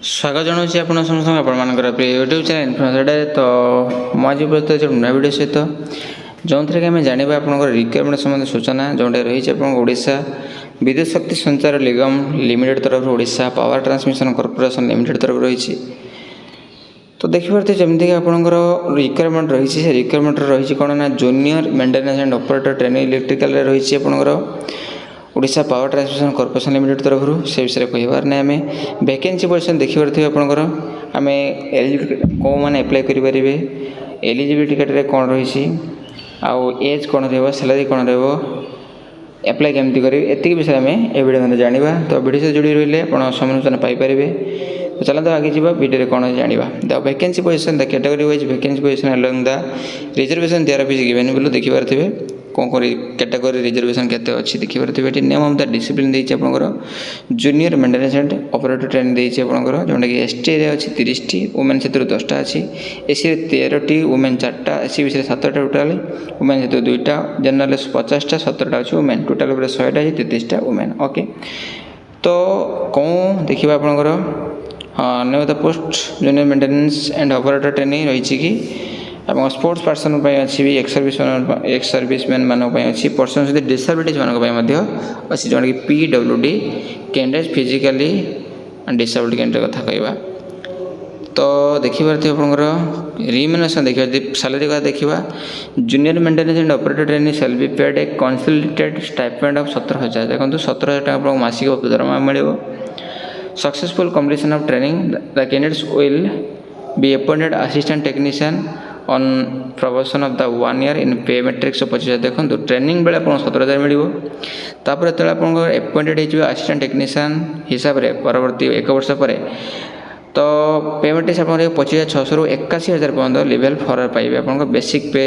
स्वागत जनाऊँ आप समस्त आपर प्रिय यूट्यूब चैनल इनफॉर्मेशन तो मुझे उपस्थित नया वीडियो सहित जो थे कि आम जानवा आप रिक्वायरमेंट संबंध सूचना जोटा रही ओडिशा विद्युत शक्ति संचार निगम लिमिटेड तरफ Odisha power transmission corporation limited तरफ रही तो देखिए जमीक आपंकर रिक्वायरमेंट रही है रिक्वायरमेंट रही कौन ना junior maintenance and operator training electrical रही आपंकर Odisha power transmission corporation limited तरफ से विषय कहबार ना आम वैकेंसी पोजिशन देखिए आपंकर आम कौ मैंने एप्लाय करेंगे एलिजिबिलिटी क्राइटेरिया कौन रही आउ एज कौन रैलरी कौन एप्लाय केमती करेंगे एति विषय आम ए वीडियो में जानवा तो वीडियो से जोड़ी रही आप समालोचना पाइपर तो चलते आगे जावा वीडियो कौन जाना the vacancy position the category wise vacancy position along the reservation there is given बोलो देखिपार थे कौन कौन कैटेगरी रिजर्वेशन केते अच्छी देखिपार थे नेम ऑफ द डिसिप्लिन देछि आपनकर junior maintenance and operator training देछि आपनकर जोंटा कि एसटी रे अछि 30 टी वुमेन क्षेत्र 10 टा अछि एसी रे 13 टी वुमेन 4 टा एसी विषय 7 टा टोटल वुमेन क्षेत्र 2 टा जनरल 50 टा 17 टा अछि वुमेन टोटल 100 टा 33 टा वुमेन ओके तो कौन देखिबा आपनकर हाँ name the post junior maintenance and operator training रही कि स्पोर्ट्स पर्सन अच्छी भी एक्स सर्विसमैन मानक अच्छी पर्सन विथ डिसेबिलिटीज मानक अच्छी जो कि PWD candidate physically disabled candidate कथा कहवा तो देखिए आप रिम्यूनरेशन देखिए सैलरी का देखा junior maintenance and operator training shall be paid a consolidated stipend of 17,000 देखो 17,000 टका मासिक दरमा मिल successful completion of training the candidates will be appointed assistant technician on promotion of the 1 year in pay matrix 25,000 देखो training बेले आप 17,000 मिल तापर जो आप अपॉइंटेड हो असिस्टेंट टेक्नीशियन हिसाब से परवर्ती 1 वर्ष पर तो पे मैट्रिक्स आप 25,600 रु 81,000 पर्यटन लेवल फर पाइबे आप बेसिक पे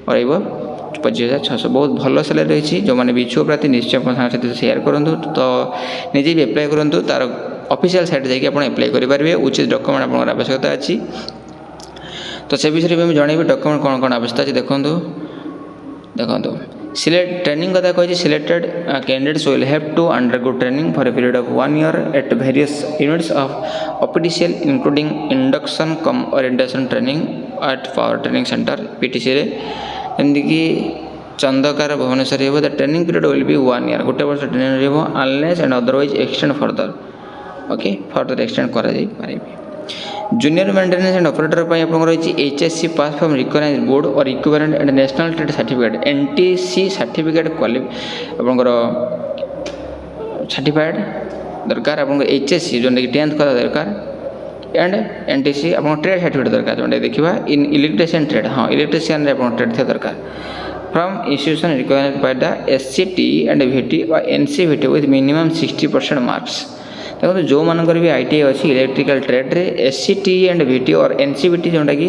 रहा 25,600 बहुत भल सैलरी रही जो मैंने भी इच्छुक प्रार्थी निश्चय सहित शेयर करूँ तो निजे भी एप्लाय करूँ तार ऑफिशियल साइट जाकि आप एप्लाय करेंगे उचित डॉक्यूमेंट आप आवश्यकता अच्छी तो से विषय में जनइबी डॉक्यूमेंट कौन कौन आवश्यकता अच्छी देखो देखो सिलेक्ट ट्रेनिंग कथा कही selected candidates will have to undergo training for a period of 1 year at various units of optical including induction cum orientation training at power training centre PTC रे जमीक चंदकार भुवनेश्वर हो the training period will be 1 year गोटे वर्ष ट्रेनिंग रहा unless and otherwise extend further okay further extend कर junior maintenance and operator पर आप रही HSC pass from recognise board और equivalent and national trade certificate NTC certificate आपंकर सर्टिफाइड दरकार आप HSC जो कि 10th करा दरकार एंड NTC आप ट्रेड सर्टिफिकेट दरकार जो देखा इन इलेक्ट्रिशियन ट्रेड हाँ इलेक्ट्रिशियन ट्रेड थे दरकार from institution recognise by the SCT and VT और NCVT विथ मिनिमम 60% मार्क्स देखो जो मानकर भी ITI अच्छी इलेक्ट्रिकल ट्रेड रे SCT एंड VT और NCVT जोटा कि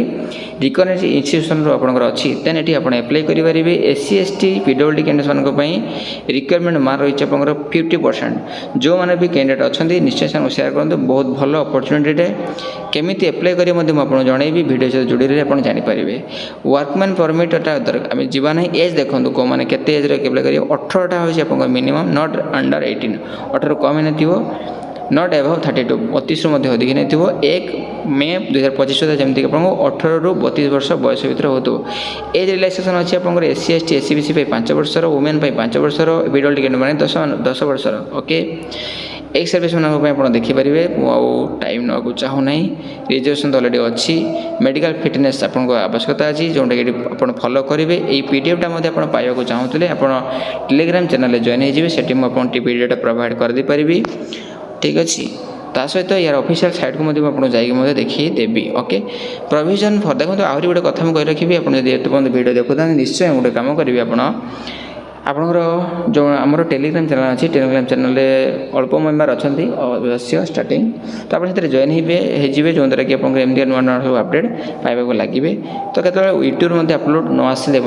रिकॉग्नाइज इंस्टीट्यूशन आपंकर अच्छी देन ये आप एप्लाय करेंगे SC ST PWD कैंडिडेट्स मानी रिक्वायरमेंट मार्क रही है 50% जो मैंने भी कैंडिडेट अच्छा निश्चय शेयर करूँ बहुत भल अपॉर्चुनिटी केमी एप्लाय करेंगे मुझे जनइबी वीडियो से जोड़ी रही आप जानीपारे वर्कमैन परमिट आम जीवा ना एज देखो कौ मैंने केते एज एप्लाय करेंगे 18टा हो minimum not under 18 18 come he not above 32 32 अधिक नहीं 1 मे 2025 सुधा जमीक आप 18 रु 32 वर्ष बयस भितर हो एज रिलैक्सेशन अच्छी आप SC ST SC BC 5 वर्षर वुमेन 5 वर्षर PWD कैंडिडेट मैंने 10 वर्षर ओके एक सर्विस मैंने देखिपारे टाइम ना चाहूना रिजर्वेशन तो अलरेडी अच्छी मेडिकल फिटनेस आपको आवश्यकता अच्छी जोटा कि आप फॉलो करेंगे ये PDF टा पाइबा चाहूँगे आप टेलीग्राम चैनल जॉइन हो PDF प्रोवाइड कर दे पारि ठीक अच्छे ता सहित यार ऑफिशियल साइट को आपको जाकि देखिए देवी ओके प्रोविजन फर देखो आहरी गोटे कथा मुझे रखी आप वीडियो देखुता निश्चय गोटे कम करेंगे आपणकर जो आमर टेलीग्राम चैनल अच्छी टेलीग्राम चैनल अल्प मेम्बर अच्छा अवश्य स्टार्टिंग तो आप जॉइन हो जो द्वारा कि आप नुआ नुआ सब अपडेट पाइबा लगे तो केतल यूट्यूब अपलोड न आसिले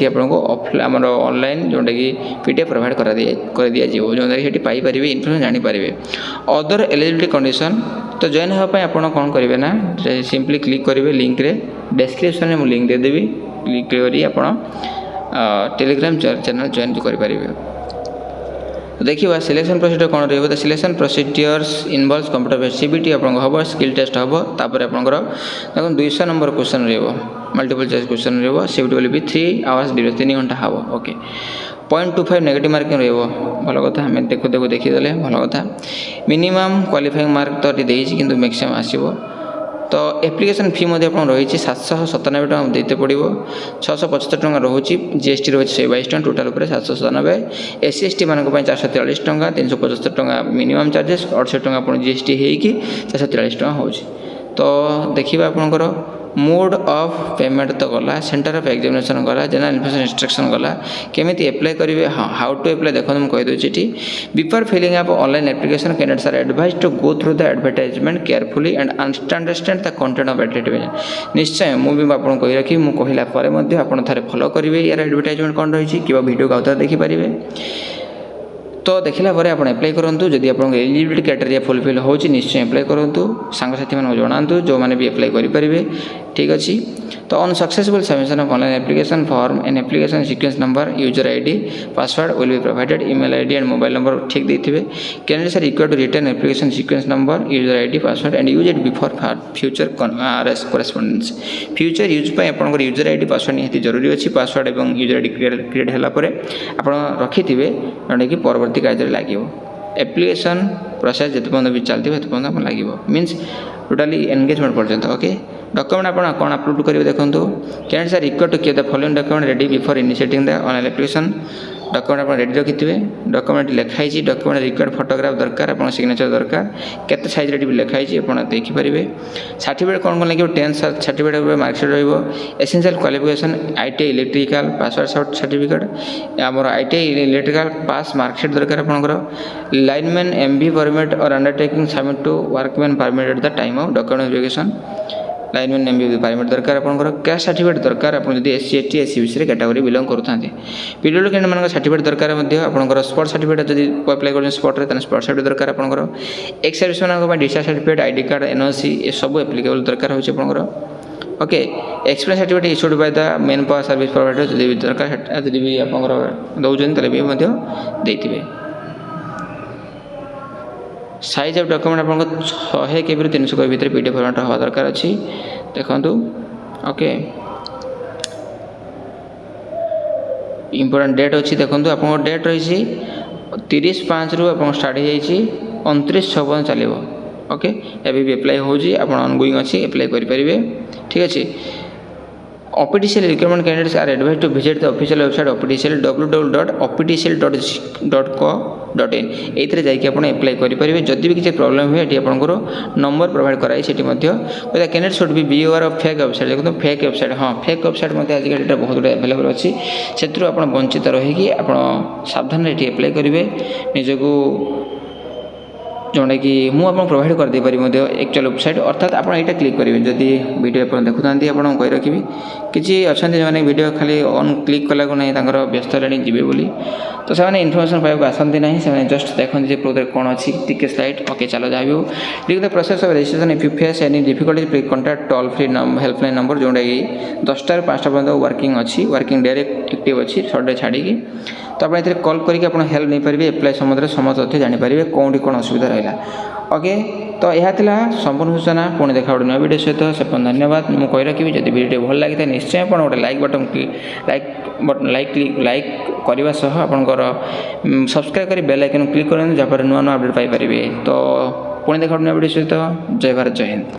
आपको आमर ऑनलाइन जोटा कि PDF प्रोवाइड कर दिया जो कि पाइपर इनफर्मेशन जानीपारे अदर एलिजिबिलिटी कंडीशन तो जॉइन होगापी आप कौन करेंगे ना सिंपली क्लिक करेंगे लिंक रे डिस्क्रिप्शन में मुझे लिंक देदेवी क्लिक करी आप टेलीग्राम चैनल जॉइन करेंगे देखिए सिलेक्शन प्रोसीजर कौन रही तो selection procedures involves computer based CBT आपन हम स्किल टेस्ट हम तापर आपंकर देखो 200 नंबर क्वेश्चन रही मल्टीपल चॉइस क्वेश्चन रही CBT will be 3 hours duration 3 घंटा हम ओके 0.25 नेगेटिव मार्किंग रही भल कथा आम देखु देखु देखीदे भल कथा मिनिमम क्वालिफाइंग मार्क तो ये कि मैक्सिमम आसो तो एप्लिकेशन फी रही 797 टका देते पड़ो 675 टका रोचे जीएसटी रही 122 टका टोटाल 797 SC/ST मानक 443 टका 375 टका मिनिमम चार्जेस 68 टका आप जीएसटी होगी 443 टका हो तो देखिए आपंकर मोड ऑफ पेमेंट तो गला सेंटर ऑफ एग्जामिनेशन गला जनरल इन्फॉर्मेशन इंस्ट्रक्शन गला केमिति अप्लाई करेंगे हाँ हाउ टू अप्लाई देखो मुझे कहीदे before filling up online application candidates are advised to go through the advertisement carefully and understand the content of advertisement निश्चय मुझे आपको कही रखी मुझे कहला आप थे फॉलो करेंगे यार एडवर्टाइजमेंट कौन रही कि वीडियो का देखिपारे तो देखला आप अप्लाई करूँ जदि आप एलिजिबिलिटी क्राइटेरिया फुलफिल हो निश्चय अप्लाई करूँ सांगसाथी मानक जनातु जो मैंने भी अप्लाई करेंगे ठीक अच्छे तो on successful submission of online application form and application sequence number user ID password will be provided email ID and mobile number ठीक देते candidates are required to return application sequence number user ID password and use it before future correspondence future use पर आप user ID password निहाती जरूरी अच्छी password और user ID create होगापर आप रखि थे जोटा कि परवर्ती कार्य लगे एप्लिकेशन प्रोसेस जिते पर्यटन भी चलती है पर्यटन लगे मीन्स टोटाली एंगेजमेंट पर्यंत ओके डॉक्यूमेंट आप कौन अपलोड करेंगे देखो candidates are required to keep the following document ready before initiating the online application document आप रेडी रखिथे डॉक्यूमेंट लिखाई डॉक्यूमेंट रिक्वायर्ड फोटोग्राफ दरकार आप सिग्नेचर दरकार केते साइज रेडी लिखाई आप देखिपारे सर्टिफिकेट कौन कौन लगे 10 certificate marksheet essential qualification ITI electrical pass certificate आमर आईटीआई इलेक्ट्रिकल पास मार्कशीट दरकार आपंकर लाइनमैन एमबी परमिट और undertaking submit to workman permit at the time of document verification lineman MB permit दरकार आपंकर कैश सर्टिफिकेट दरकार आप SC ST SC विषय category belong करूँ पीडब्ल्यू कैंडिडेट मान सर्टिफिकेट दरकार आपंकर स्पॉट सर्टिफिकेट जब अप्लाई कर स्पॉट रे स्पॉट सर्टिफिकेट दरकार आपंकर एक्स सर्विस मान discharge certificate ID card NOC ये सब एप्लिकेबल दरकार होची आपंकर okay experience certificate issued by the main power service provider जब भी दरकार जब भी आपंकर दौरान तले भी देते साइज ऑफ डॉक्यूमेंट आपको 100 KB 300 KB भितर PDF फॉर्मेट हवा दरकार अच्छी देखु ओके इम्पोर्टेंट डेट अच्छी देखो आप डेट रही 30/5 रु आप स्टार्ट हो 29/6 चलो ओके एवं भी अप्लाई हो ऑनगोइंग अच्छी अप्लाई करेंगे ठीक अच्छे Optcl requirement candidates are advised to visit the official website Optcl www.optcl.co.in एथरे जाइए आप अप्लाई करेंगे जदि भी किसी प्रॉब्लम हुए ये आपंकर नंबर प्रोवाइड कराई से candidate should be aware of fake website देखो फेक वेबसाइट हाँ फेक वेबसाइट आजिकल बहुत गुड अवेलेबल अच्छी से वंचित रहीकि आप सावधान ये अप्लाई करेंगे निजक जोटा कि मुझे प्रोवाइड करदे पारि एक्चुअल वेबसाइट अर्थात आप यहाँ क्लिक करेंगे जदि वीडियो आप देखुना आपको कही रखी किसी अच्छा जो मैंने वीडियो खाली ऑन क्लिक कला ना व्यस्त रे जी बोली तो से इनफर्मेशन पाइबा आसती ना से जस्ट देखते प्रकृति कौन अच्छी टिके स्लाइड ओके चलो जहाँ भी हो during the process of registration if you face any difficulties please contact toll free helpline number जोटा कि 10 टा 5 पर्यटन वर्किंग अच्छी वर्किंग डायरेक्ट एक्टिव अच्छी सडे छाड़ी तो आप कॉल करके हेल्प नहीं पारे एप्लाई सम्बन्ध समस्त तथ्य जानीपारे कौटी कौन असुविधा रहा ओके तो यह संपूर्ण सूचना पुणी देखा गोटे नया वीडियो सहित से धन्यवाद मुझे कही रखी जब वीडियो भल लगी था निश्चय आप गोटे लाइक बटन लाइक करने सह आपंकर सब्सक्राइब कर बेल आइकन क्लिक करें जहाँपर नुआ नुआ अपडेट पाइपर तो पुणी देखा नया वीडियो सहित जय भारत जय हिंद।